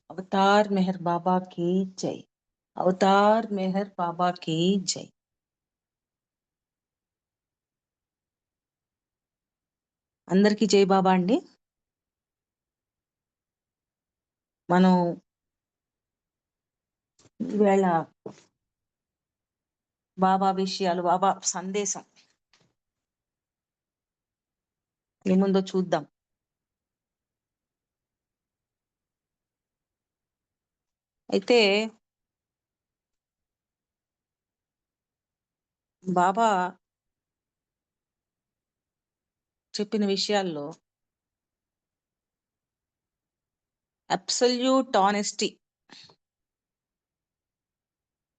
Avatar Meher బాబా की జై. Avatar Meher బాబా की జై. అందరికీ జై బాబా అండి. మనం ఈవేళ బాబా విషయాలు, బాబా సందేశం ఏముందో చూద్దాం. అయితే బాబా చెప్పిన విషయాల్లో అబ్సల్యూట్ ఆనెస్టీ,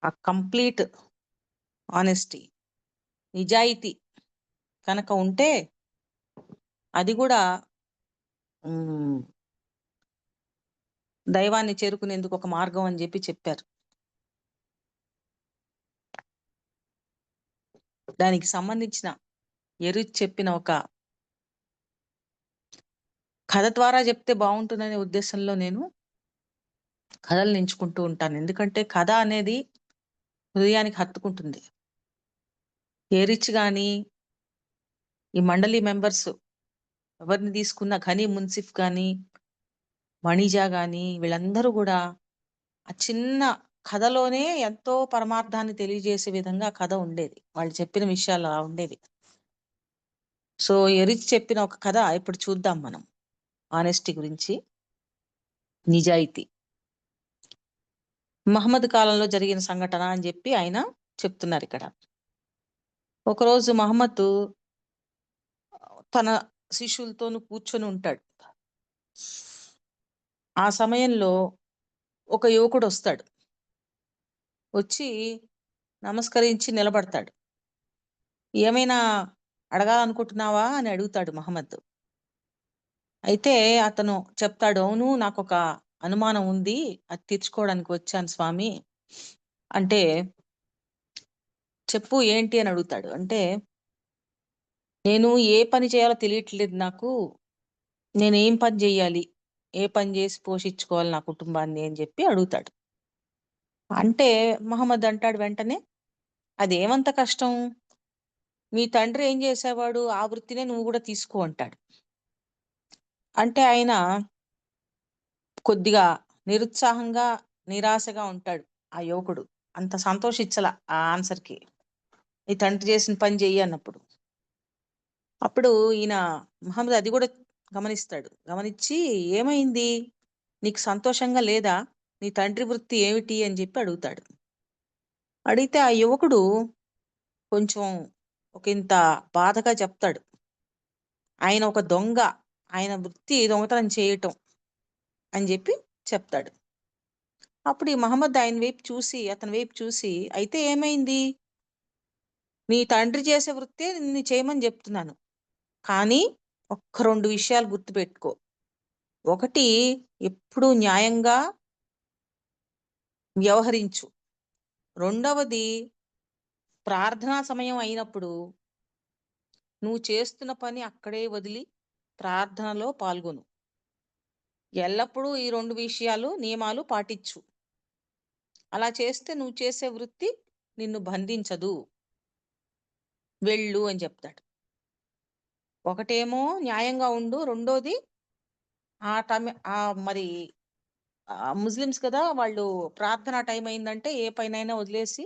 ఆ కంప్లీట్ ఆనెస్టీ, నిజాయితీ కనుక ఉంటే అది కూడా దైవాన్ని చేరుకునేందుకు ఒక మార్గం అని చెప్పారు. దానికి సంబంధించిన చెప్పిన ఒక కథ ద్వారా చెప్తే బాగుంటుందనే ఉద్దేశంలో నేను కథలు ఎంచుకుంటూ ఉంటాను. ఎందుకంటే కథ అనేది హృదయానికి హత్తుకుంటుంది. ఎరిచ్ గాని, ఈ మండలి మెంబర్స్ ఎవరిని తీసుకున్న, ఘనీ మున్సిఫ్ గాని, మణిజా గాని, వీళ్ళందరూ కూడా ఆ చిన్న కథలోనే ఎంతో పరమార్థాన్ని తెలియజేసే విధంగా కథ ఉండేది. వాళ్ళు చెప్పిన విషయాలు అలా ఉండేవి. సో ఎరిచ్ చెప్పిన ఒక కథ ఇప్పుడు చూద్దాం మనం. ఆనెస్టీ గురించి, నిజాయితీ. మహమ్మద్ కాలంలో జరిగిన సంఘటన అని చెప్పి ఆయన చెప్తున్నారు ఇక్కడ. ఒకరోజు మహమ్మద్ తన శిష్యులతోనూ కూర్చొని ఉంటాడు. ఆ సమయంలో ఒక యువకుడు వస్తాడు. వచ్చి నమస్కరించి నిలబడతాడు. ఏమైనా అడగాలనుకుంటున్నావా అని అడుగుతాడు మహమ్మద్. అయితే అతను చెప్తాడు, అవును, నాకు ఒక అనుమానం ఉంది, అది తీర్చుకోవడానికి వచ్చాను స్వామి అంటే, చెప్పు ఏంటి అని అడుగుతాడు. అంటే, నేను ఏ పని చేయాలో తెలియట్లేదు నాకు, నేనేం పని చేయాలి, ఏ పని చేసి పోషించుకోవాలి నా కుటుంబాన్ని అని చెప్పి అడుగుతాడు. అంటే మహమ్మద్ అంటాడు వెంటనే, అదేమంత కష్టం, మీ తండ్రి ఏం చేసేవాడు, ఆ వృత్తినే నువ్వు కూడా తీసుకో అంటాడు. అంటే ఆయన కొద్దిగా నిరుత్సాహంగా, నిరాశగా ఉంటాడు ఆ యువకుడు. అంత సంతోషించల ఆ ఆన్సర్కి, నీ తండ్రి చేసిన పని చెయ్యి అన్నప్పుడు. అప్పుడు ఈయన మహమ్మద్ అది కూడా గమనిస్తాడు. గమనించి, ఏమైంది, నీకు సంతోషంగా లేదా, నీ తండ్రి వృత్తి ఏమిటి అని చెప్పి అడుగుతాడు. అడిగితే ఆ యువకుడు కొంచెం ఒకంత బాధగా చెప్తాడు, ఆయన ఒక దొంగ, ఆయన వృత్తి దొంగతనం చేయటం అని చెప్పి చెప్తాడు. అప్పుడు ఈ మహమ్మద్ అతని వైపు చూసి, అయితే ఏమైంది, నీ తండ్రి చేసే వృత్తే నిన్ను చేయమని చెప్తున్నాను, కానీ ఒక్క 2 విషయాలు గుర్తుపెట్టుకో. ఒకటి, ఎప్పుడూ న్యాయంగా వ్యవహరించు. రెండవది, ప్రార్థనా సమయం అయినప్పుడు నువ్వు చేస్తున్న పని అక్కడే వదిలి ప్రార్థనలో పాల్గొను. ఎల్లప్పుడూ ఈ 2 విషయాలు, నియమాలు పాటించు. అలా చేస్తే నువ్వు చేసే వృత్తి నిన్ను బంధించదు, వెళ్ళు అని చెప్తాడు. ఒకటేమో న్యాయంగా ఉండు, రెండోది మరి ముస్లిమ్స్ కదా, వాళ్ళు ప్రార్థన టైం అయిందంటే ఏ పైనైనా వదిలేసి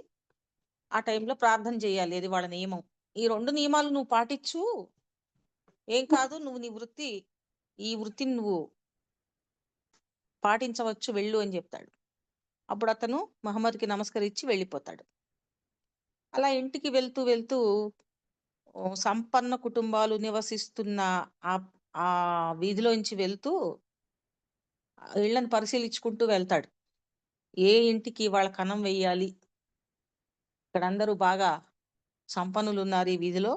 ఆ టైంలో ప్రార్థన చేయాలి, అది వాళ్ళ నియమం. ఈ 2 నియమాలు నువ్వు పాటించు, ఏం కాదు, నువ్వు ఈ వృత్తిని నువ్వు పాటించవచ్చు, వెళ్ళు అని చెప్తాడు. అప్పుడు అతను మహమ్మద్కి నమస్కరించి వెళ్ళిపోతాడు. అలా ఇంటికి వెళ్తూ వెళ్తూ సంపన్న కుటుంబాలు నివసిస్తున్న ఆ ఆ వీధిలోంచి వెళ్తూ ఇళ్లను పరిశీలించుకుంటూ వెళ్తాడు. ఏ ఇంటికి వాళ్ళ కన్నం వెయ్యాలి, ఇక్కడ అందరూ బాగా సంపన్నులు ఉన్నారు ఈ వీధిలో,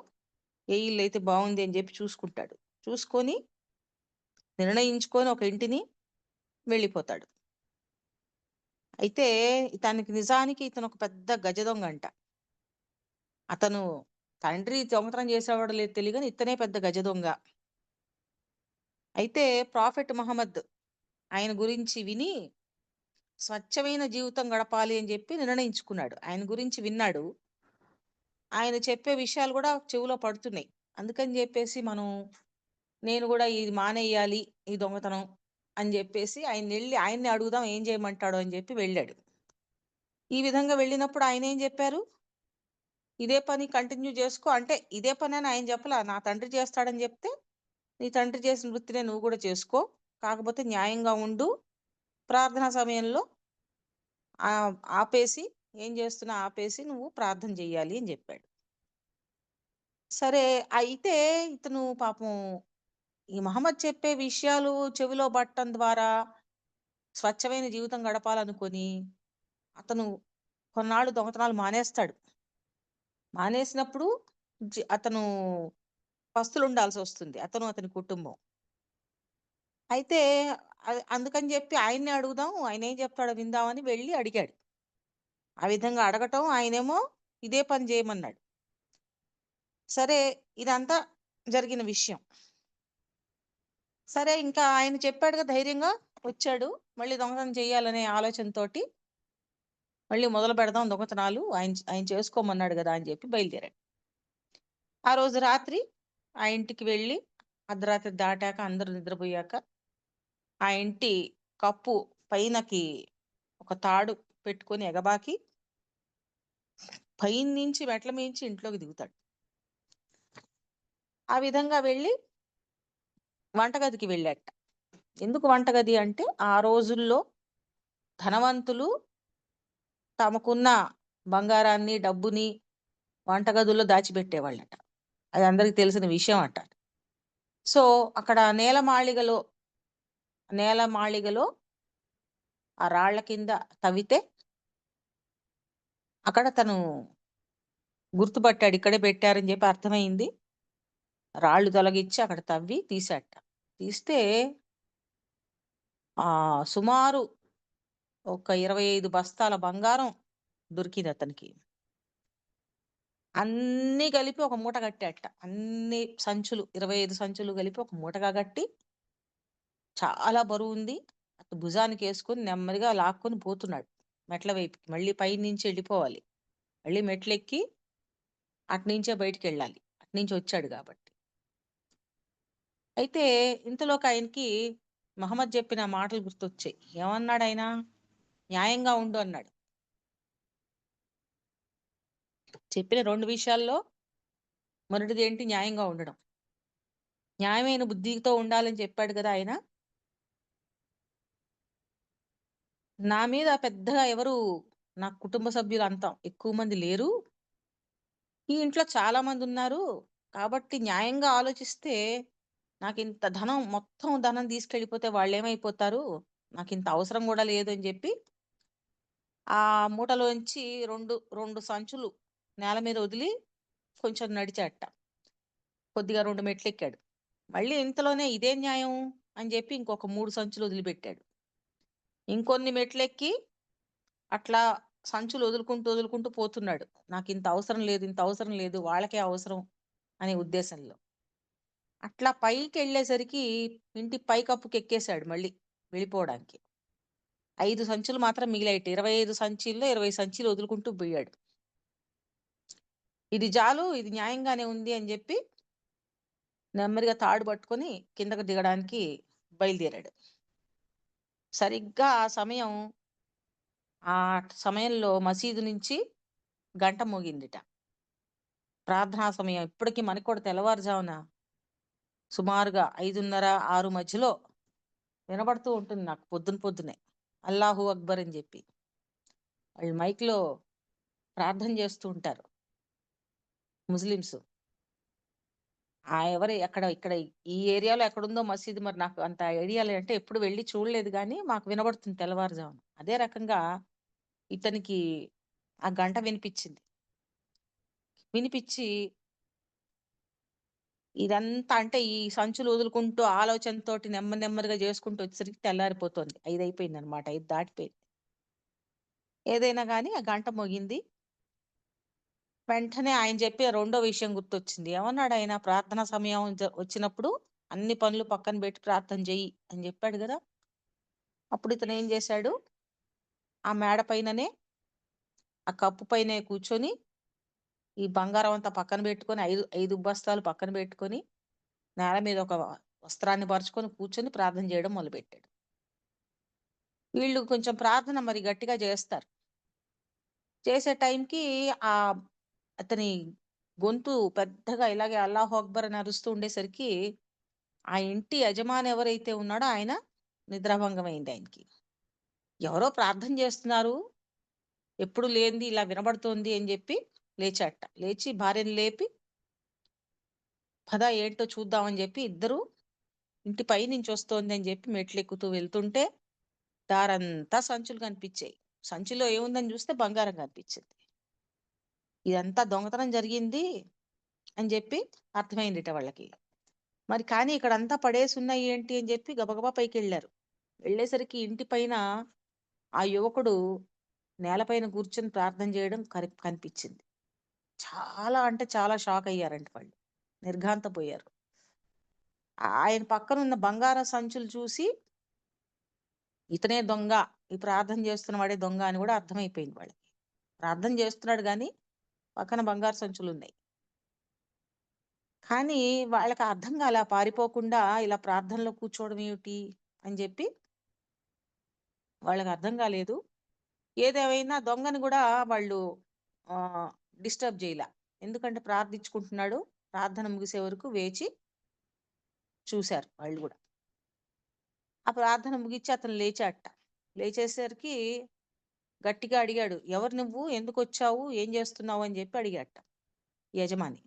ఏ ఇల్లు అయితే బాగుంది అని చెప్పి చూసుకుంటాడు. చూసుకొని నిర్ణయించుకొని ఒక ఇంటిని వెళ్ళిపోతాడు. అయితే నిజానికి ఇతను ఒక పెద్ద గజ దొంగ అంట. అతను తండ్రి దొంగతనం చేసేవాడు లేదు తెలియని ఇతనే పెద్ద గజ దొంగ. అయితే ప్రాఫెట్ మహమ్మద్ ఆయన గురించి విని స్వచ్ఛమైన జీవితం గడపాలి అని చెప్పి నిర్ణయించుకున్నాడు. ఆయన గురించి విన్నాడు. ఆయన చెప్పే విషయాలు కూడా చెవిలో పడుతున్నాయి. అందుకని చెప్పేసి నేను కూడా ఇది మానేయాలి, ఈ దొంగతనం అని చెప్పేసి ఆయన్ని అడుగుదాం ఏం చేయమంటాడో అని చెప్పి వెళ్ళాడు. ఈ విధంగా వెళ్ళినప్పుడు ఆయన ఏం చెప్పారు, ఇదే పని కంటిన్యూ చేసుకో అంటే, ఇదే పని అని ఆయన చెప్పలా. నా తండ్రి చేస్తాడని చెప్తే, నీ తండ్రి చేసిన వృత్తినే నువ్వు కూడా చేసుకో, కాకపోతే న్యాయంగా ఉండు, ప్రార్థనా సమయంలో ఆపేసి, ఏం చేస్తున్నా ఆపేసి నువ్వు ప్రార్థన చెయ్యాలి అని చెప్పాడు. సరే, అయితే ఇతను పాపం ఈ మహమ్మద్ చెప్పే విషయాలు చెవిలో పట్టడం ద్వారా స్వచ్ఛమైన జీవితం గడపాలనుకొని అతను కొన్నాళ్ళు దొంగతనాలు మానేస్తాడు. మానేసినప్పుడు అతను పస్తులు ఉండాల్సి వస్తుంది, అతని కుటుంబం. అయితే అందుకని చెప్పి ఆయన్నే అడుగుదాం, ఆయన ఏం చెప్తాడో విందామని వెళ్ళి అడిగాడు. ఆ విధంగా అడగటం, ఆయనేమో ఇదే పని చేయమన్నాడు. సరే, ఇదంతా జరిగిన విషయం. సరే, ఇంకా ఆయన చెప్పాడుగా, ధైర్యంగా వచ్చాడు. మళ్ళీ దొంగతనం చేయాలనే ఆలోచనతోటి మళ్ళీ మొదలు పెడదాం దొంగతనాలు, ఆయన ఆయన చేసుకోమన్నాడు కదా అని చెప్పి బయలుదేరాడు. ఆ రోజు రాత్రి ఆ ఇంటికి వెళ్ళి అర్ధరాత్రి దాటాక అందరూ నిద్రపోయాక ఆ ఇంటి కప్పు పైనకి ఒక తాడు పెట్టుకొని ఎగబాకి పైనుంచి మెట్ల మించి ఇంట్లోకి దిగుతాడు. ఆ విధంగా వెళ్ళి వంటగదికి వెళ్ళాట. ఎందుకు వంటగది అంటే, ఆ రోజుల్లో ధనవంతులు తమకున్న బంగారాన్ని, డబ్బుని వంటగదుల్లో దాచిపెట్టేవాళ్ళట. అది అందరికి తెలిసిన విషయం అంట. సో అక్కడ నేలమాళిగలో ఆ రాళ్ల కింద తవ్వితే అక్కడ తను గుర్తుపట్టాడు, ఇక్కడే పెట్టారని చెప్పి అర్థమైంది. రాళ్ళు తొలగించి అక్కడ తవ్వి తీసాట. తీస్తే సుమారు ఒక 25 బస్తాల బంగారం దొరికింది అతనికి. అన్నీ కలిపి ఒక మూట కట్టాట. అన్ని సంచులు, 25 సంచులు కలిపి ఒక మూటగా కట్టి, చాలా బరువు ఉంది, అతను భుజానికి వేసుకొని నెమ్మదిగా లాక్కొని పోతున్నాడు మెట్ల వైపుకి. మళ్ళీ పై నుంచి వెళ్ళిపోవాలి, మళ్ళీ మెట్లెక్కి అట్నుంచే బయటికి వెళ్ళాలి, అట్నుంచి వచ్చాడు కాబట్టి. అయితే ఇంతలోకి ఆయనకి మహమ్మద్ చెప్పిన మాటలు గుర్తొచ్చాయి. ఏమన్నాడు ఆయన? న్యాయంగా ఉండు అన్నాడు. చెప్పిన 2 విషయాల్లో మొదటిది ఏంటి? న్యాయంగా ఉండడం. న్యాయమైన బుద్ధితో ఉండాలని చెప్పాడు కదా ఆయన. నా మీద పెద్దగా ఎవరు, నా కుటుంబ సభ్యులు అంతా ఎక్కువ మంది లేరు, ఈ ఇంట్లో చాలా మంది ఉన్నారు, కాబట్టి న్యాయంగా ఆలోచిస్తే నాకు ఇంత మొత్తం ధనం తీసుకెళ్ళిపోతే వాళ్ళు ఏమైపోతారు, నాకు ఇంత అవసరం కూడా లేదు అని చెప్పి ఆ మూటలోంచి రెండు సంచులు నేల మీద వదిలి కొంచెం నడిచాట. కొద్దిగా 2 మెట్లు ఎక్కాడు. మళ్ళీ ఇంతలోనే ఇదే న్యాయం అని చెప్పి ఇంకొక 3 సంచులు వదిలిపెట్టాడు. ఇంకొన్ని మెట్లెక్కి అట్లా సంచులు వదులుకుంటూ పోతున్నాడు. నాకు ఇంత అవసరం లేదు, వాళ్ళకే అవసరం అనే ఉద్దేశంలో. అట్లా పైకి వెళ్ళేసరికి ఇంటి పైకప్పుకి ఎక్కేశాడు మళ్ళీ వెళ్ళిపోవడానికి. 5 సంచులు మాత్రం మిగిలాయి. 25 సంచుల్లో 20 సంచులు వదులుకుంటూ పోయాడు. ఇది చాలు, ఇది న్యాయంగానే ఉంది అని చెప్పి నెమ్మదిగా తాడు పట్టుకొని కిందకు దిగడానికి బయలుదేరాడు. సరిగ్గా ఆ సమయంలో మసీదు నుంచి గంట మోగిందిట. ప్రార్థనా సమయం. ఇప్పటికీ మనకు కూడా తెల్లవారుజామున సుమారుగా 5:30, 6 మధ్యలో వినబడుతూ ఉంటుంది నాకు పొద్దునే అల్లాహు అక్బర్ అని చెప్పి. వాళ్ళు మైక్లో ప్రార్థన చేస్తూ ఉంటారు ముస్లిమ్స్. ఇక్కడ ఈ ఏరియాలో ఎక్కడుందో మసీదు మరి నాకు అంత ఐడియా లేదంటే ఎప్పుడు వెళ్ళి చూడలేదు, కానీ మాకు వినబడుతుంది తెల్లవారుజామున. అదే రకంగా ఇతనికి ఆ గంట వినిపించి ఇదంతా అంటే ఈ సంచులు వదులుకుంటూ ఆలోచనతోటి నెమ్మదిగా చేసుకుంటూ వచ్చేసరికి తెల్లారిపోతుంది. 5 అయిపోయింది అనమాట. 5 దాటిపోయింది. ఏదైనా కానీ ఆ గంట మోగింది. వెంటనే ఆయన చెప్పే రెండో విషయం గుర్తొచ్చింది. ఏమన్నాడు ఆయన? ప్రార్థన సమయం వచ్చినప్పుడు అన్ని పనులు పక్కన పెట్టి ప్రార్థన చెయ్యి అని చెప్పాడు కదా. అప్పుడు ఇతను ఏం చేశాడు? ఆ మేడ పైననే, ఆ కప్పు పైనే కూర్చొని, ఈ బంగారం అంతా పక్కన పెట్టుకొని 5 బస్తాలు పక్కన పెట్టుకొని, నేల మీద ఒక వస్త్రాన్ని పరుచుకొని కూర్చొని ప్రార్థన చేయడం మొదలుపెట్టాడు. వీళ్ళు కొంచెం ప్రార్థన మరి గట్టిగా చేస్తారు. చేసే టైంకి ఆహ్, అతని గొంతు పెద్దగా ఇలాగే అల్లాహు అక్బర్ అని అరుస్తూ ఉండేసరికి, ఆ ఇంటి యజమాని ఎవరైతే ఉన్నాడో ఆయన నిద్రాభంగం అయింది ఆయనకి. ఎవరో ప్రార్థన చేస్తున్నారు, ఎప్పుడు లేనిది ఇలా వినబడుతోంది అని చెప్పి లేచాట. లేచి భార్యని లేపి, పద ఏంటో చూద్దామని చెప్పి ఇద్దరు ఇంటి పైనుంచి వస్తోంది అని చెప్పి మెట్లెక్కుతూ వెళ్తుంటే దారంతా సంచులు కనిపించాయి. సంచిలో ఏముందని చూస్తే బంగారం కనిపించింది. ఇదంతా దొంగతనం జరిగింది అని చెప్పి అర్థమైందిట వాళ్ళకి. మరి కానీ ఇక్కడంతా పడేసున్నాయి ఏంటి అని చెప్పి గబగబా పైకెళ్ళారు. వెళ్ళేసరికి ఇంటి పైన ఆ యువకుడు నేలపైన కూర్చొని ప్రార్థన చేయడం కనిపించింది. చాలా అంటే చాలా షాక్ అయ్యారంట వాళ్ళు. నిర్ఘాంతపోయారు. ఆయన పక్కనున్న బంగారం సంచులు చూసి ఇతనే దొంగ, ఈ ప్రార్థన చేస్తున్న వాడే దొంగ అని కూడా అర్థమైపోయింది వాళ్ళకి. ప్రార్థన చేస్తున్నాడు గాని పక్కన బంగారు సంచులున్నాయి. కానీ వాళ్ళకి అర్థం కాలే, పారిపోకుండా ఇలా ప్రార్థనలో కూర్చోవడం ఏమిటి అని చెప్పి వాళ్ళకి అర్థం కాలేదు. ఏదేమైనా దొంగని కూడా వాళ్ళు ఆహ్, డిస్టర్బ్ చేయలా. ఎందుకంటే ప్రార్థించుకుంటున్నాడు. ప్రార్థన ముగిసే వరకు వేచి చూశారు వాళ్ళు గూడా. ఆ ప్రార్థన ముగిచ్చి అతను లేచాడట. లేచేసరికి గట్టిగా అడిగాడు. "ఎవరు నువ్వు? ఎందుకొచ్చావు? ఏం చేస్తున్నావు?" అని చెప్పి అడిగాడట యజమాని.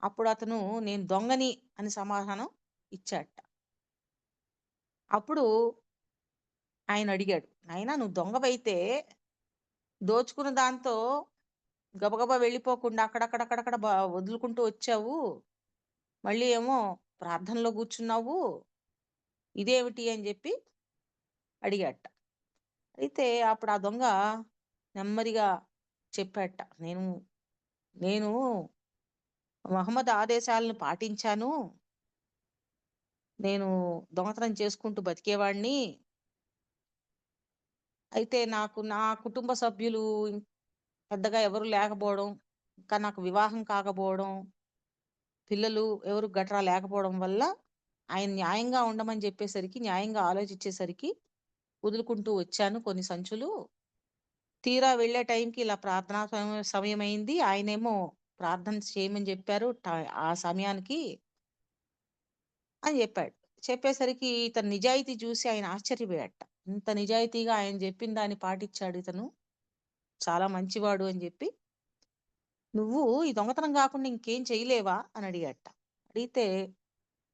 అప్పుడు అతను "నేను దొంగని" అని సమాధానం ఇచ్చాడట. అప్పుడు ఆయన అడిగాడు, "నాయనా నువ్వు దొంగవైతే దోచుకున్న దాంతో గబగబా వెళ్ళిపోకుండా అక్కడక్కడక్కడక్కడ వదులుకుంటూ వచ్చావు. మళ్ళీ ఏమో ప్రార్థనలో కూర్చున్నావు. ఇదేమిటి?" అని చెప్పి అడిగాడట. అయితే అప్పుడు ఆ దొంగ నెమ్మదిగా చెప్పాడట. నేను నేను మహమ్మద్ ఆదేశాలను పాటించాను. నేను దొంగతనం చేసుకుంటూ బతికేవాడిని. అయితే నాకు నా కుటుంబ సభ్యులు పెద్దగా ఎవరు లేకపోవడం, ఇంకా నాకు వివాహం కాకపోవడం, పిల్లలు ఎవరు గట్రా లేకపోవడం వల్ల ఆయన న్యాయంగా ఉండమని చెప్పేసరికి, న్యాయంగా ఆలోచించేసరికి వదులుకుంటూ వచ్చాను కొన్ని సంచులు. తీరా వెళ్ళే టైంకి ఇలా ప్రార్థనా సమయమైంది. ఆయనేమో ప్రార్థన చేయమని చెప్పారు ఆ సమయానికి అని చెప్పాడు. చెప్పేసరికి ఇతని నిజాయితీ చూసి ఆయన ఆశ్చర్యపోయాడట. ఇంత నిజాయితీగా ఆయన చెప్పిన దాన్ని పాటిచ్చాడు ఇతను. చాలా మంచివాడు అని చెప్పి, "నువ్వు ఈ దొంగతనం కాకుండా ఇంకేం చేయలేవా?" అని అడిగాడట. అడిగితే,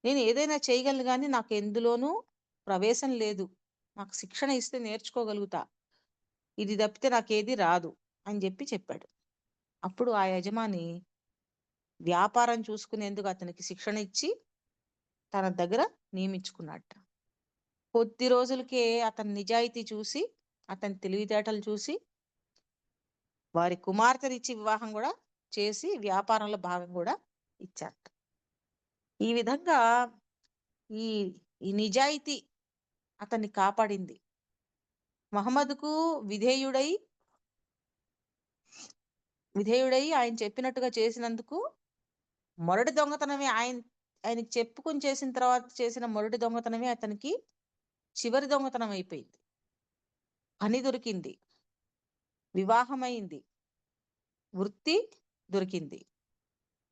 "నేను ఏదైనా చేయగలను గానీ నాకు ఎందులోనూ ప్రవేశం లేదు. నాకు శిక్షణ ఇస్తే నేర్చుకోగలుగుతా. ఇది తప్పితే నాకేది రాదు" అని చెప్పాడు. అప్పుడు ఆ యజమాని వ్యాపారం చూసుకునేందుకు అతనికి శిక్షణ ఇచ్చి తన దగ్గర నియమించుకున్నాడట. కొద్ది రోజులకే అతని నిజాయితీ చూసి, అతని తెలివితేటలు చూసి, వారి కుమార్తెనిచ్చి వివాహం గూడా చేసి వ్యాపారంలో భాగం గూడా ఇచ్చారట. ఈ విధంగా ఈ ఈ నిజాయితీ అతన్ని కాపాడింది. మహమ్మద్‌కు విధేయుడై, ఆయన చెప్పినట్టుగా చేసినందుకు మొదటి దొంగతనమే ఆయనకి చెప్పుకొని చేసిన తర్వాత చేసిన మొదటి దొంగతనమే అతనికి చివరి దొంగతనం అయిపోయింది. పని దొరికింది. వివాహమైంది. వృత్తి దొరికింది.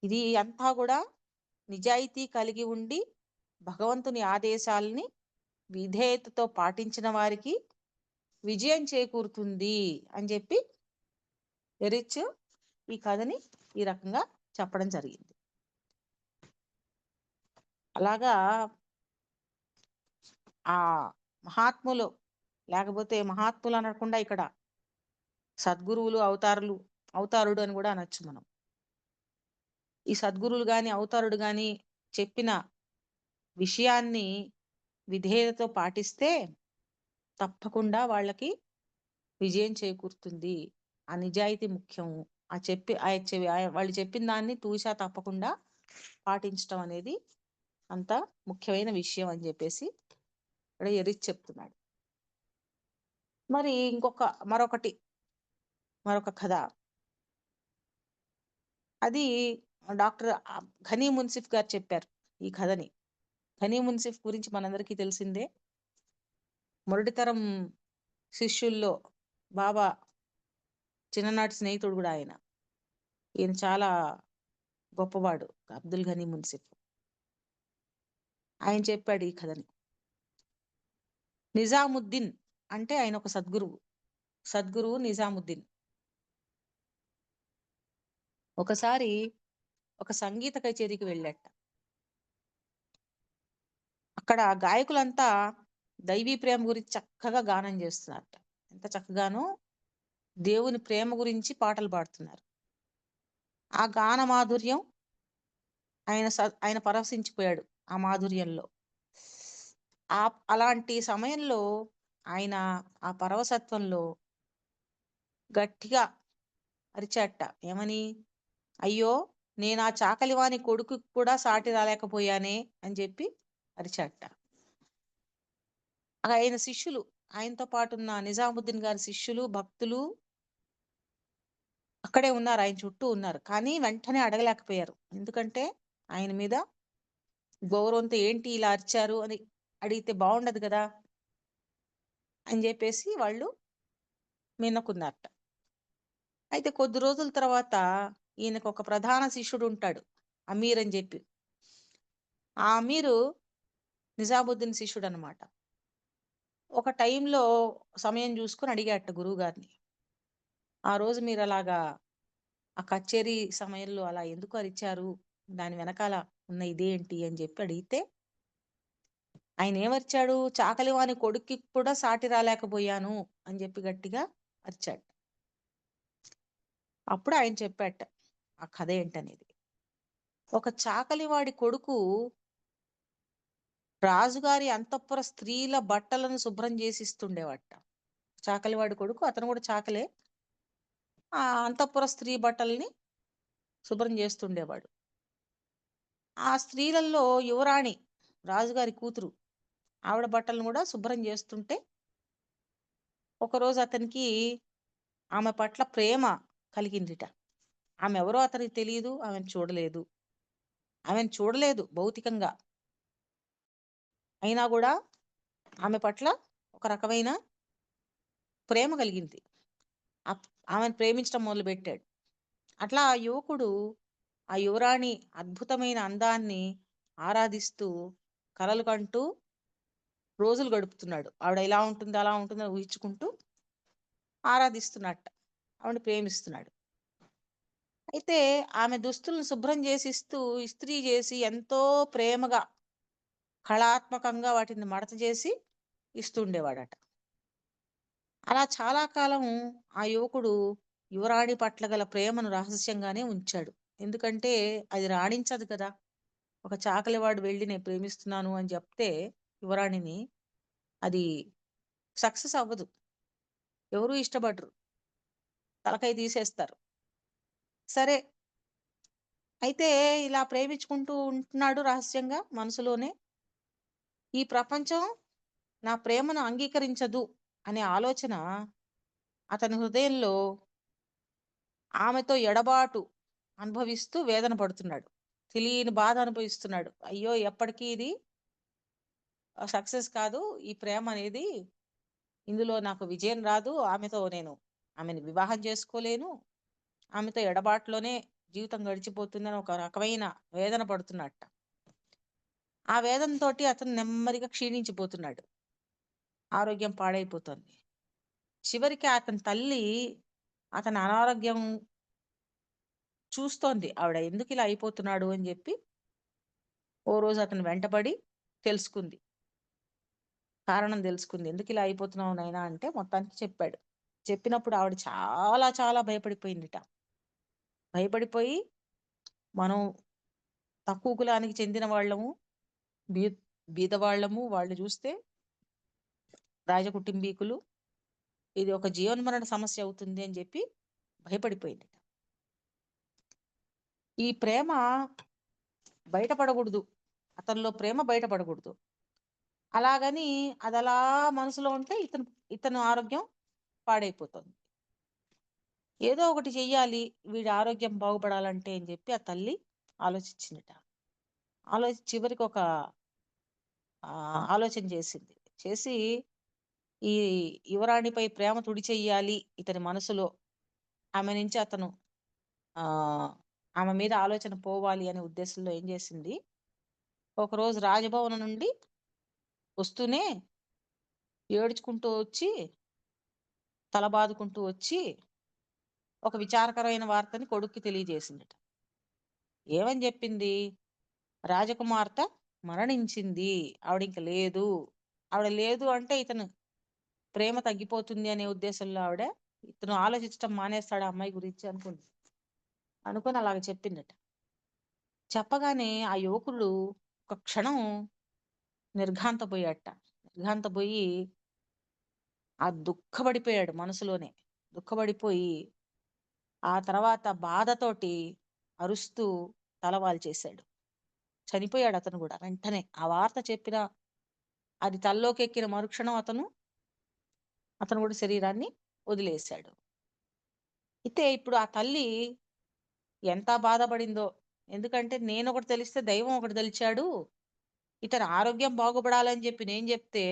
ఇది అంతా గూడా నిజాయితీ కలిగి ఉండి, భగవంతుని ఆదేశాల్ని విధేయతతో పాటించిన వారికి విజయం చేకూరుతుంది అని చెప్పి ఎరిచ్ ఈ కథని ఈ రకంగా చెప్పడం జరిగింది. అలాగా ఆ మహాత్ములు, లేకపోతే మహాత్ములు అనకుండా ఇక్కడ సద్గురువులు, అవతారుడు అని గూడా అనొచ్చు మనం. ఈ సద్గురువులు గాని, అవతారుడు గాని చెప్పిన విషయాన్ని విధేయతతో పాటిస్తే తప్పకుండా వాళ్ళకి విజయం చేకూరుతుంది. ఆ నిజాయితీ ముఖ్యం. ఆ చెప్పి వాళ్ళు చెప్పిన దాన్ని తూచా తప్పకుండా పాటించటం అనేది అంత ముఖ్యమైన విషయం అని చెప్పేసి ఇక్కడ ఎరిచి చెప్తున్నాడు. మరి మరొక కథ. అది డాక్టర్ ఘనీ మున్సిఫ్ గారు చెప్పారు ఈ కథని. ఘనీ మున్సిఫ్ గురించి మనందరికీ తెలిసిందే. మొదటి తరం శిష్యుల్లో బాబా చిన్ననాటి స్నేహితుడు కూడా ఆయన. ఈయన చాలా గొప్పవాడు, అబ్దుల్ ఘనీ మున్సిఫ్. ఆయన చెప్పాడు ఈ కథని. నిజాముద్దీన్ అంటే ఆయన ఒక సద్గురువు నిజాముద్దీన్ ఒకసారి ఒక సంగీత కచేరీకి వెళ్ళాట. అక్కడ గాయకులంతా దైవీ ప్రేమ గురించి చక్కగా గానం చేస్తున్నారట. ఎంత చక్కగానో దేవుని ప్రేమ గురించి పాటలు పాడుతున్నారు. ఆ గాన మాధుర్యం, ఆయన పరవశించిపోయాడు ఆ మాధుర్యంలో. అలాంటి సమయంలో ఆయన ఆ పరవశత్వంలో గట్టిగా అరిచాట. ఏమని? అయ్యో, నేను ఆ చాకలివాని కొడుకు కూడా సాటి రాలేకపోయానే అని చెప్పి అరిచాట. ఆయన శిష్యులు, ఆయనతో పాటు ఉన్న నిజాముద్దీన్ గారి శిష్యులు, భక్తులు అక్కడే ఉన్నారు, ఆయన చుట్టూ ఉన్నారు. కానీ వెంటనే అడగలేకపోయారు. ఎందుకంటే ఆయన మీద గౌరవంతో ఏంటి ఇలా అరిచారు అని అడిగితే బాగుండదు కదా అని చెప్పేసి వాళ్ళు మిన్నకున్నారట. అయితే కొద్ది రోజుల తర్వాత ఈయనకు ఒక ప్రధాన శిష్యుడు ఉంటాడు, అమీర్ అని చెప్పి. ఆ అమీరు నిజాముద్దీన్ శిష్యుడు అనమాట. ఒక టైంలో సమయం చూసుకుని అడిగాట గురువు గారిని, ఆ రోజు మీరు అలాగా ఆ కచేరీ సమయంలో అలా ఎందుకు అరిచారు, దాని వెనకాల ఉన్న ఇదేంటి అని చెప్పి అడిగితే ఆయన ఏమరిచాడు? చాకలివాని కొడుక్కి కూడా సాటి రాలేకపోయాను అని చెప్పి గట్టిగా అరిచాడు. అప్పుడు ఆయన చెప్పాట ఆ కథ ఏంటనేది. ఒక చాకలివాడి కొడుకు రాజుగారి అంతఃపుర స్త్రీల బట్టలను శుభ్రం చేసిస్తుండేవాట. చాకలివాడి కొడుకు, అతను కూడా చాకలే, ఆ అంతఃపుర స్త్రీ బట్టల్ని శుభ్రం చేస్తుండేవాడు. ఆ స్త్రీలలో యువరాణి, రాజుగారి కూతురు, ఆవిడ బట్టలను కూడా శుభ్రం చేస్తుంటే ఒకరోజు అతనికి ఆమె పట్ల ప్రేమ కలిగిందిట. ఆమె ఎవరో అతనికి తెలియదు, ఆమెను చూడలేదు భౌతికంగా. అయినా కూడా ఆమె పట్ల ఒక రకమైన ప్రేమ కలిగింది. ఆమెను ప్రేమించడం మొదలుపెట్టాడు. అట్లా ఆ యువకుడు ఆ యువరాణి అద్భుతమైన అందాన్ని ఆరాధిస్తూ కలలు కంటూ రోజులు గడుపుతున్నాడు. ఆవిడ ఇలా ఉంటుంది అలా ఉంటుందని ఊహించుకుంటూ ఆరాధిస్తున్నట్ట, ఆవిడ ప్రేమిస్తున్నాడు. అయితే ఆమె దుస్తులను శుభ్రం చేసిస్తూ ఇస్త్రీ చేసి ఎంతో ప్రేమగా కళాత్మకంగా వాటిని మడత చేసి ఇస్తుండేవాడట. అలా చాలా కాలం ఆ యువకుడు యువరాణి పట్ల గల ప్రేమను రహస్యంగానే ఉంచాడు. ఎందుకంటే అది రాణించదు కదా. ఒక చాకలివాడు వెళ్ళి నేను ప్రేమిస్తున్నాను అని చెప్తే యువరాణిని, అది సక్సెస్ అవ్వదు. ఎవరూ ఇష్టపడరు, తలకాయ తీసేస్తారు. సరే, అయితే ఇలా ప్రేమించుకుంటూ ఉంటున్నాడు రహస్యంగా మనసులోనే. ఈ ప్రపంచం నా ప్రేమను అంగీకరించదు అనే ఆలోచన అతని హృదయంలో ఆమెతో ఎడబాటు అనుభవిస్తూ వేదన పడుతున్నాడు. తెలియని బాధ అనుభవిస్తున్నాడు. అయ్యో, ఎప్పటికీ ఇది సక్సెస్ కాదు, ఈ ప్రేమ అనేది, ఇందులో నాకు విజయం రాదు, ఆమెని వివాహం చేసుకోలేను, ఆమెతో ఎడబాటులోనే జీవితం గడిచిపోతుందని ఒక రకమైన వేదన పడుతున్నట్ట. ఆ వేదనతోటి అతను నెమ్మదిగా క్షీణించిపోతున్నాడు, ఆరోగ్యం పాడైపోతుంది. చివరికి అతని తల్లి అతని అనారోగ్యం చూస్తోంది. ఆవిడ ఎందుకు ఇలా అయిపోతున్నాడు అని చెప్పి ఓ రోజు అతను వెంటబడి తెలుసుకుంది, కారణం తెలుసుకుంది. ఎందుకు ఇలా అయిపోతున్నావు నాయనా అంటే మొత్తానికి చెప్పాడు. చెప్పినప్పుడు ఆవిడ చాలా చాలా భయపడిపోయిందిట. భయపడిపోయి, మనం తక్కువ కులానికి చెందిన వాళ్ళము, బీ బీదవాళ్ళము, వాళ్ళు చూస్తే రాజకుటుంబీకులు, ఇది ఒక జీవన్మరణ సమస్య అవుతుంది అని చెప్పి భయపడిపోయింది. ఈ ప్రేమ బయటపడకూడదు, అతనిలో ప్రేమ బయటపడకూడదు. అలాగని అది అలా మనసులో ఉంటే ఇతను ఆరోగ్యం పాడైపోతుంది. ఏదో ఒకటి చెయ్యాలి వీడి ఆరోగ్యం బాగుపడాలంటే అని చెప్పి ఆ తల్లి ఆలోచించిందట. చివరికి ఒక ఆలోచన చేసింది. చేసి ఈ యువరాణిపై ప్రేమ తుడి చెయ్యాలి ఇతని మనసులో. ఆమె నుంచి అతను ఆమె మీద ఆలోచన పోవాలి అనే ఉద్దేశంలో ఏం చేసింది, ఒకరోజు రాజభవనం నుండి వస్తూనే ఏడ్చుకుంటూ వచ్చి, తల బాదుకుంటూ వచ్చి ఒక విచారకరమైన వార్తని కొడుక్కి తెలియజేసిందట. ఏమని చెప్పింది, రాజకుమార్తె మరణించింది, ఆవిడ ఇంక లేదు. ఆవిడ లేదు అంటే ఇతను ప్రేమ తగ్గిపోతుంది అనే ఉద్దేశంలో ఆవిడ ఇతను ఆలోచించడం మానేస్తాడు ఆ అమ్మాయి గురించి అనుకుని అలాగ చెప్పిందట. చెప్పగానే ఆ యువకుడు ఒక క్షణం నిర్ఘాంతపోయి ఆ దుఃఖపడిపోయాడు మనసులోనే. దుఃఖపడిపోయి ఆ తర్వాత బాధతోటి అరుస్తూ తలవాల్చేశాడు. చనిపోయాడు అతను కూడా వెంటనే. ఆ వార్త చెప్పిన అది తల్లోకి ఎక్కిన మరుక్షణం అతను కూడా శరీరాన్ని వదిలేశాడు. అయితే ఇప్పుడు ఆ తల్లి ఎంత బాధపడిందో. ఎందుకంటే నేను ఒకటి తెలిస్తే దైవం ఒకటి తెలిచాడు, ఇతని ఆరోగ్యం బాగుపడాలని చెప్పి నేను చెప్తే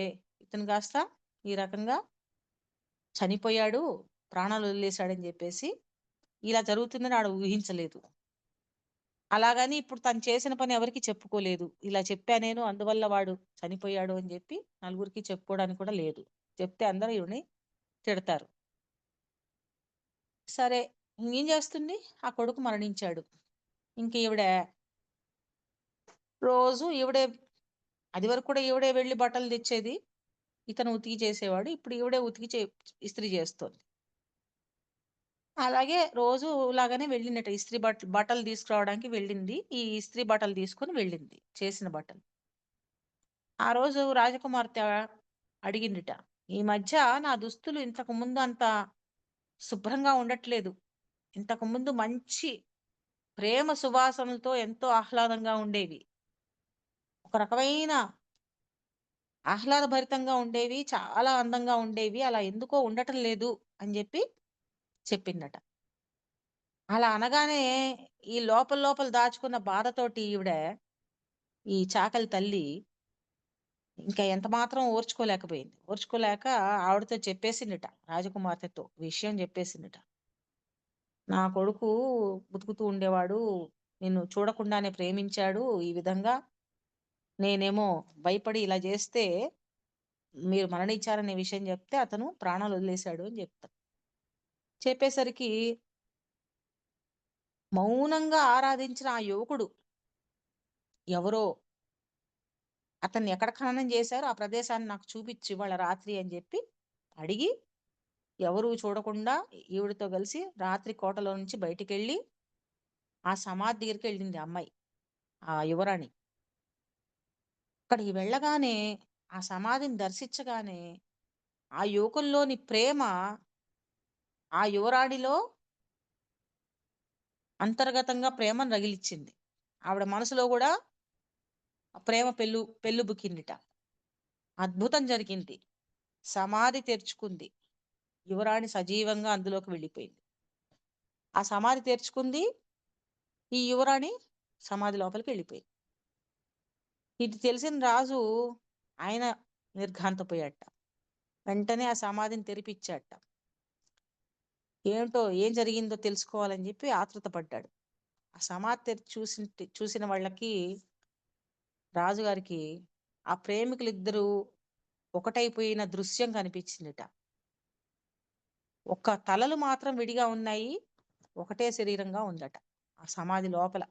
ఇతను కాస్త ఈ రకంగా చనిపోయాడు, ప్రాణాలు వదిలేశాడని చెప్పేసి ఇలా జరుగుతుందని ఆడ ఊహించలేదు. అలాగని ఇప్పుడు తను చేసిన పని ఎవరికి చెప్పుకోలేదు. ఇలా చెప్పా నేను, అందువల్ల వాడు చనిపోయాడు అని చెప్పి నలుగురికి చెప్పుకోవడానికి కూడా లేదు. చెప్తే అందరూ ఈవిని తిడతారు. సరే, ఇంకేం చేస్తుంది, ఆ కొడుకు మరణించాడు. ఇంక రోజు అది వరకు కూడా ఈవిడే వెళ్ళి బట్టలు తెచ్చేది, ఇతను ఉతికి చేసేవాడు. ఇప్పుడు ఈవిడే ఇస్త్రీ చేస్తోంది. అలాగే రోజు లాగానే వెళ్ళిందట, ఇస్త్రీ బట్టలు తీసుకురావడానికి వెళ్ళింది. ఈ ఇస్త్రీ బట్టలు తీసుకుని వెళ్ళింది, చేసిన బట్టలు. ఆ రోజు రాజకుమార్తె అడిగిందిట, ఈ మధ్య నా దుస్తులు ఇంతకు ముందు అంత శుభ్రంగా ఉండట్లేదు. ఇంతకు ముందు మంచి ప్రేమ సువాసనలతో ఎంతో ఆహ్లాదంగా ఉండేవి, ఒక రకమైన ఆహ్లాదభరితంగా ఉండేవి, చాలా అందంగా ఉండేవి. అలా ఎందుకో ఉండటం లేదు అని చెప్పిందట. అలా అనగానే ఈ లోపల దాచుకున్న బాధతోటి ఈ చాకలి తల్లి ఇంకా ఎంత మాత్రం ఓర్చుకోలేక ఆవిడతో చెప్పేసిందట, రాజకుమార్తెతో విషయం చెప్పేసిందట. నా కొడుకు బతుకుతూ ఉండేవాడు, నిన్ను చూడకుండానే ప్రేమించాడు. ఈ విధంగా నేనేమో భయపడి ఇలా చేస్తే మీరు మరణించారనే విషయం చెప్తే అతను ప్రాణాలు వదిలేశాడు అని చెప్పేసరికి మౌనంగా ఆరాధించిన ఆ యువకుడు ఎవరో అతన్ని ఎక్కడ ఖననం చేశారో ఆ ప్రదేశాన్ని నాకు చూపించి ఇవాళ రాత్రి అని అడిగి, ఎవరూ చూడకుండా ఈవిడితో కలిసి రాత్రి కోటలో నుంచి బయటికెళ్ళి ఆ సమాధి దగ్గరికి వెళ్ళింది అమ్మాయి, ఆ యువరాణి. అక్కడికి వెళ్ళగానే, ఆ సమాధిని దర్శించగానే ఆ యువకుల్లోని ప్రేమ ఆ యువరాణిలో అంతర్గతంగా ప్రేమను రగిలిచ్చింది. ఆవిడ మనసులో కూడా ప్రేమ పెళ్ళుబుకిందిట. అద్భుతం జరిగింది. సమాధి తెరుచుకుంది. యువరాణి సజీవంగా అందులోకి వెళ్ళిపోయింది. ఆ సమాధి తెరుచుకుంది, ఈ యువరాణి సమాధి లోపలికి వెళ్ళిపోయింది. ఇది తెలిసిన రాజు ఆయన నిర్ఘాంతపోయాట. వెంటనే ఆ సమాధిని తెరిపిచ్చాట. ఏం జరిగిందో తెలుసుకోవాలని ఆతృత పడ్డాడు. ఆ సమాధి చూసిన వాళ్ళకి, రాజుగారికి ఆ ప్రేమికులిద్దరూ ఒకటైపోయిన దృశ్యం కనిపించిందిట. ఒక్క తలలు మాత్రం విడిగా ఉన్నాయి, ఒకటే శరీరంగా ఉందట ఆ సమాధి లోపల.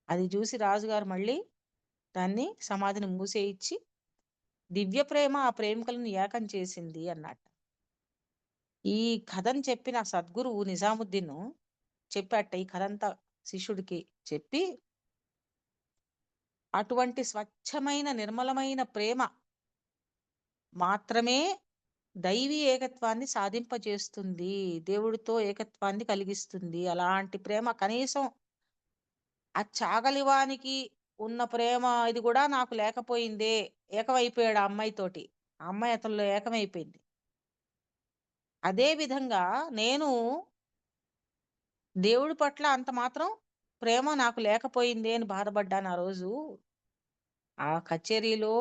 అది చూసి రాజుగారు మళ్ళీ సమాధిని మూసేయించి, దివ్య ప్రేమ ఆ ప్రేమికులను ఏకం చేసింది అన్నట్టు. ఈ కథను చెప్పిన సద్గురువు నిజాముద్దీన్ చెప్పాట. ఈ కథంతా శిష్యుడికి చెప్పి, అటువంటి స్వచ్ఛమైన నిర్మలమైన ప్రేమ మాత్రమే దైవీ ఏకత్వాన్ని సాధింపజేస్తుంది, దేవుడితో ఏకత్వాన్ని కలిగిస్తుంది. అలాంటి ప్రేమ కనీసం ఆ చాగలివానికి ఉన్న ప్రేమ ఇది కూడా నాకు లేకపోయిందే. ఏకమైపోయాడు ఆ అమ్మాయితోటి. ఆ అమ్మాయి అతనిలో ఏకమైపోయింది. అదే విధంగా నేను దేవుడి పట్ల అంత మాత్రం ప్రేమ నాకు లేకపోయింది అని బాధపడ్డాను ఆ రోజు. ఆ కచేరీలో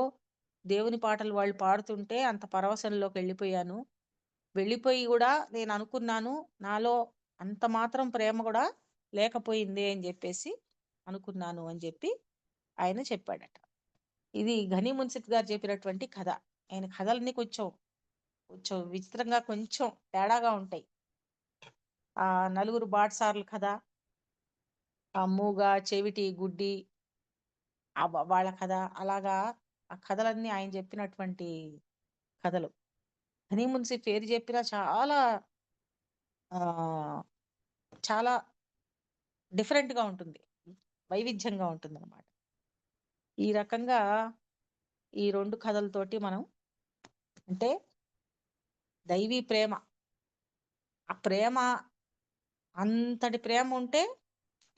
దేవుని పాటలు వాళ్ళు పాడుతుంటే అంత పరవశంలోకి వెళ్ళిపోయాను. వెళ్ళిపోయి గూడా నేను అనుకున్నాను, నాలో అంత మాత్రం ప్రేమ గూడా లేకపోయింది అని జెప్పేసి అనుకున్నాను అని జెప్పి ఆయన చెప్పాడట. ఇది 'ఘని మున్సిఫ్' గారు చెప్పినటువంటి కథ. ఆయన కథలన్నీ కొంచెం, కొంచెం విచిత్రంగా కొంచెం తేడాగా ఉంటాయి. ఆ నలుగురు బాటసారుల కథ, ఆ మూగ, చెవిటి, గుడ్డి వాళ్ళ కథ అలాగా ఆ కథలన్నీ ఆయన చెప్పినటువంటి కథలు. 'ఘని మున్సిఫ్' ఏది చెప్పినా చాలా ఆహ్, చాలా డిఫరెంట్‌గా ఉంటుంది. వైవిధ్యంగా ఉంటుందన్నమాట. ఈ రకంగా ఈ 2 కథలతోటి మనం అంటే దైవీ ప్రేమ, ఆ ప్రేమ అంతటి ప్రేమ ఉంటే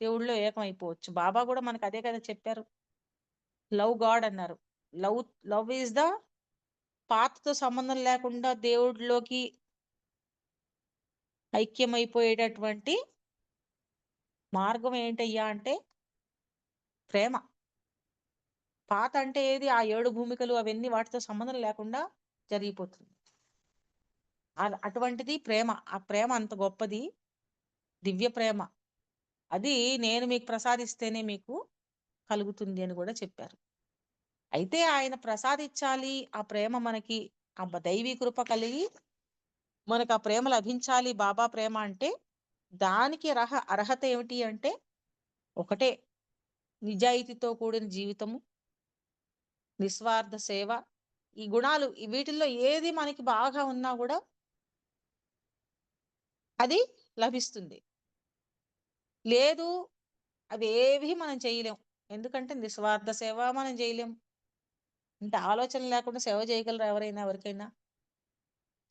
దేవుడిలో ఏకమైపోవచ్చు. బాబా గూడా మనకు అదే కదా చెప్పారు. లవ్ గాడ్ అన్నారు. లవ్ లవ్ ఈస్ ద పాత్‌తో సంబంధం లేకుండా దేవుడిలోకి ఐక్యమైపోయేటటువంటి మార్గం ఏంటయ్యా అంటే ప్రేమ. పాత అంటే ఏది? ఆ 7 భూమికలు అవన్నీ వాటితో సంబంధం లేకుండా జరిగిపోతుంది. అటువంటిది ప్రేమ. ఆ ప్రేమ అంత గొప్పది. దివ్య ప్రేమ. అది నేను మీకు ప్రసాదిస్తేనే మీకు కలుగుతుంది అని గూడా చెప్పారు. అయితే ఆయన ప్రసాదించాలి, ఆ ప్రేమ మనకి దైవీ కృప కలిగి మనకు ఆ ప్రేమ లభించాలి బాబా ప్రేమ అంటే, దానికి అర్హత ఏమిటి అంటే ఒకటే నిజాయితీతో కూడిన జీవితము, నిస్వార్థ సేవ. ఈ గుణాలు వీటిల్లో ఏది మనకి బాగా ఉన్నా గూడా అది లభిస్తుంది. లేదు అవేవి మనం చేయలేం. ఎందుకంటే నిస్వార్థ సేవ మనం చేయలేం. అంటే ఆలోచన లేకుండా సేవ చేయగలరా ఎవరైనా ఎవరికైనా?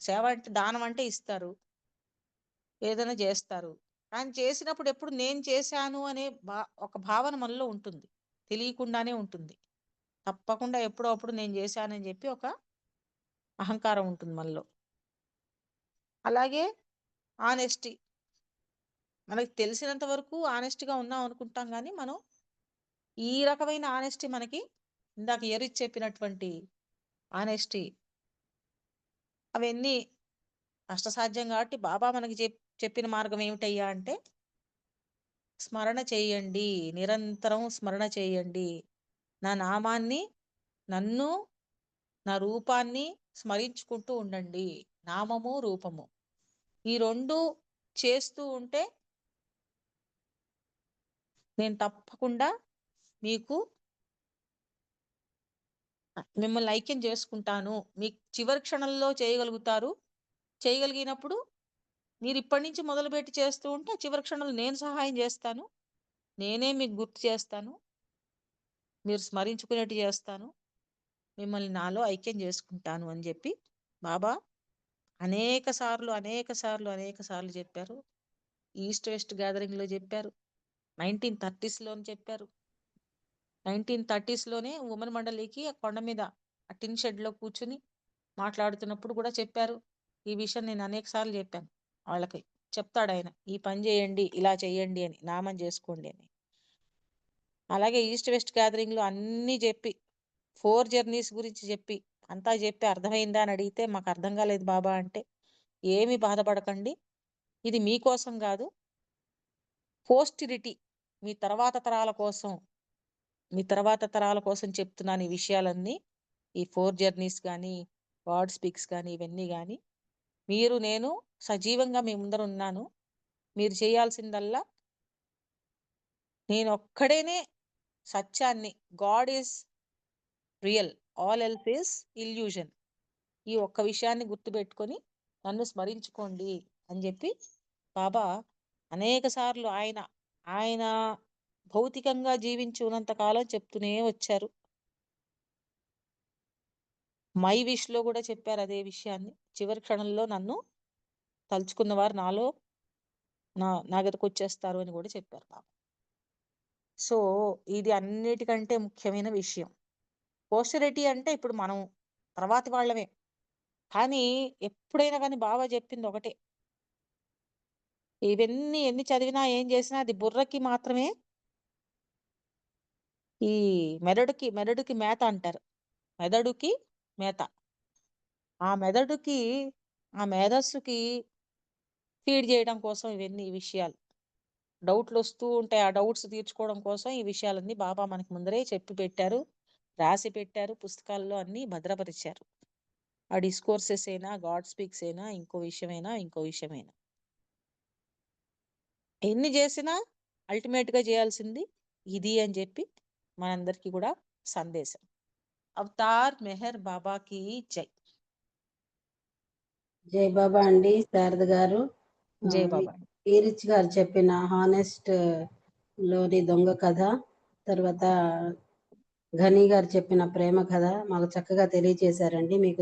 సేవ అంటే దానం అంటే ఇస్తారు. ఏదైనా జేస్తారు. కానీ చేసినప్పుడు ఎప్పుడు నేను చేశాను అనే ఒక భావన మనలో ఉంటుంది. తెలియకుండానే ఉంటుంది. తప్పకుండా ఎప్పుడో అప్పుడు నేను జేశానని జెప్పి ఒక అహంకారం ఉంటుంది మనలో. అలాగే ఆనెస్టీ. మనకు తెలిసినంత వరకు ఆనెస్ట్‌గా ఉన్నాం అనుకుంటాం గానీ, మనం ఈ రకమైన ఆనెస్టీ మనకి ఇందాక ఎరిచి చెప్పినటువంటి ఆనెస్టీ అవన్నీ కష్టసాధ్యం గాబట్టి బాబా మనకి చెప్పిన మార్గం ఏమిటయ్యా అంటే స్మరణ చేయండి. నిరంతరం స్మరణ చేయండి. నా నామాన్ని, నన్ను, నా రూపాన్ని స్మరించుకుంటూ ఉండండి. నామము, రూపము. ఈ 2 చేస్తూ ఉంటే నేను తప్పకుండా మీకు మిమ్మల్ని ఐక్యం చేసుకుంటాను. మీకు చివరి క్షణంలో చేయగలుగుతారు. చేయగలిగినప్పుడు మీరిప్పటి నుంచి మొదలుపెట్టి చేస్తూ ఉంటే చివరి క్షణంలో నేను సహాయం జేస్తాను. నేనే మీకు గుర్తు చేస్తాను. మీరు స్మరించుకునేట్టు చేస్తాను. మిమ్మల్ని నాలో ఐక్యం చేసుకుంటాను అని జెప్పి బాబా అనేక సార్లు, అనేక సార్లు, అనేక సార్లు చెప్పారు. ఈస్ట్ వెస్ట్ గ్యాదరింగ్‌లో చెప్పారు. 1930స్‌లోని చెప్పారు. 1930స్‌లోనే ఉమెన్ మండలికి ఆ కొండ మీద ఆ టిన్ షెడ్‌లో కూర్చొని మాట్లాడుతున్నప్పుడు కూడా చెప్పారు. ఈ విషయం నేను అనేక సార్లు చెప్పాను వాళ్ళకి. చెప్తాడాయన. ఈ పని చేయండి, ఇలా చేయండి అని. నామం చేసుకోండి అని. అలాగే ఈస్ట్ వెస్ట్ గ్యాదరింగ్‌లో అన్నీ జెప్పి 4 జర్నీస్ గురించి చెప్పి, అంతా చెప్పి అర్థమైందా అని అడిగితే మాకు అర్థం కాలేదు బాబా అంటే, ఏమి బాధపడకండి. ఇది మీకోసం గాదు. పోస్టిరిటీ మీ తర్వాత తరాల కోసం, మీ తర్వాత తరాల కోసం చెప్తున్నాను ఈ విషయాలన్నీ. ఈ 4 జర్నీస్ గానీ, గాడ్ స్పీక్స్ గానీ, ఇవన్నీ గానీ. మీరు నేను సజీవంగా మీ ముందర ఉన్నాను. మీరు చేయాల్సిందల్లా నేనొక్కడేనే సత్యాన్ని God is real. All else is illusion. ఈ ఒక్క విషయాన్ని గుర్తుపెట్టుకొని నన్ను స్మరించుకోండి అని చెప్పి బాబా అనేక సార్లు ఆయన ఆయన భౌతికంగా జీవించి ఉన్నంత కాలం చెప్తూనే వచ్చారు. మై విష్ లో కూడా చెప్పారు అదే విషయాన్ని. చివరి క్షణంలో నన్ను తలుచుకున్న వారు నాలో నా గదికి వచ్చేస్తారు అని కూడా చెప్పారు బాబా. సో ఇది అన్నిటికంటే ముఖ్యమైన విషయం. పోస్టరిటీ అంటే ఇప్పుడు మనం తర్వాతి వాళ్ళమే. కానీ ఎప్పుడైనా గాని బాబా చెప్పింది ఒకటే. ఇవన్నీ ఎన్ని చదివినా, ఏం చేసినా అది బుర్రకి మాత్రమే ఈ మెదడుకి మేత అంటారు. మెదడుకి మేత. ఆ మెదడుకి, ఆ మేధస్సుకి ఫీడ్ చేయడం కోసం ఇవన్నీ ఈ విషయాలు. డౌట్‌లొస్తూ ఉంటాయి. ఆ డౌట్స్ తీర్చుకోవడం కోసం ఈ విషయాలన్నీ బాబా మనకు ముందరే చెప్పి పెట్టారు. రాసి పెట్టారు. పుస్తకాల్లో అన్నీ భద్రపరిచారు. ఆ డిస్కోర్సెస్ అయినా, గాడ్ స్పీక్స్ అయినా, ఇంకో విషయమైనా. ఎన్ని చేసినా అల్టిమేట్‌గా చేయాల్సింది ఇది అని చెప్పి మనందరికీ కూడా సందేశం. అవతార్ మెహర్ బాబాకి జై. జై బాబా అండి శారద గారు. జై బాబా. ఈరిచ్ గారు చెప్పిన హానెస్ట్ లోని దొంగ కథ, తర్వాత ఘనీ గారు చెప్పిన ప్రేమ కథ మాకు చక్కగా తెలియజేశారండి. మీకు